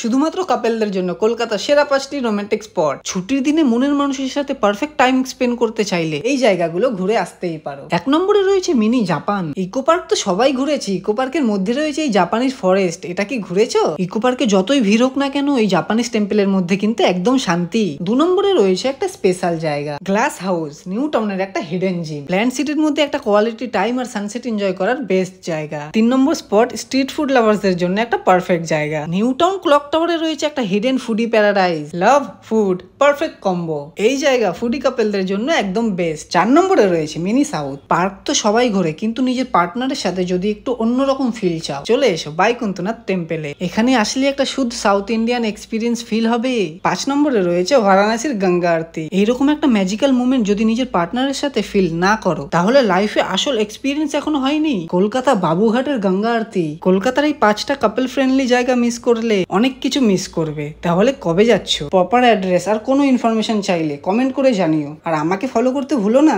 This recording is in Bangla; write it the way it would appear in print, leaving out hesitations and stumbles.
শুধুমাত্র কাপেলদের জন্য কলকাতার সেরা 5টি রোমান্টিক স্পট। ছুটির দিনে মনের মানুষের সাথে পারফেক্ট টাইম স্পেন্ড করতে চাইলে এই জায়গাগুলো ঘুরে আসতেই পারো। 1 নম্বরে রয়েছে মিনি জাপান। ইকো পার্ক তো সবাই ঘুরেছে। ইকো পার্কের মধ্যে রয়েছে এই জাপানিজ ফরেস্ট। এটা কি ঘুরেছো? ইকো পার্কে যতই ভিড় হোক না কেন, এই জাপানিজ টেম্পলের মধ্যে কিন্তু একদম শান্তি। 2 নম্বরে রয়েছে একটা স্পেশাল জায়গা, গ্লাস হাউস, নিউ টাউনের একটা হিডেন জিম। প্ল্যান্ট সিটির মধ্যে একটা কোয়ালিটি টাইম আর সানসেট এনজয় করার বেস্ট জায়গা। 3 নম্বর স্পট, স্ট্রিট ফুড লাভার্সদের জন্য একটা পারফেক্ট জায়গা। নিউ টাউন ক্লক টাওয়ারে রয়েছে একটা হিডেন ফুডি প্যারাডাইজ। লাভ ফুড পারফেক্ট কম্বো। এই জায়গা ফুডি কাপেলদের জন্য একদম বেস্ট। 4 নম্বরে রয়েছে মিনি সাউথ। পার্ক তো সবাই ঘোরে, কিন্তু নিজের পার্টনারের সাথে যদি একটু অন্যরকম ফিল চাও, চলে এসো বাইকুন্তনাথ টেম্পলে। এখানে আসলে একটা শুদ্ধ সাউথ ইন্ডিয়ান এক্সপিরিয়েন্স ফিল হবে। 5 নম্বরে রয়েছে বারাণসীর গঙ্গা আরতি। এইরকম একটা ম্যাজিক্যাল মুভমেন্ট যদি নিজের পার্টনারের সাথে ফিল না করো, তাহলে লাইফে আসল এক্সপিরিয়েন্স এখনো হয়নি। কলকাতা বাবুঘাটের গঙ্গা আরতি। কলকাতার এই 5টা কাপল ফ্রেন্ডলি জায়গা মিস করলে অনেক কিছু মিস করবে। তাহলে কবে যাচ্ছ? প্রপার অ্যাড্রেস আর কোনো ইনফরমেশন চাইলে কমেন্ট করে জানিও, আর আমাকে ফলো করতে ভুলো না।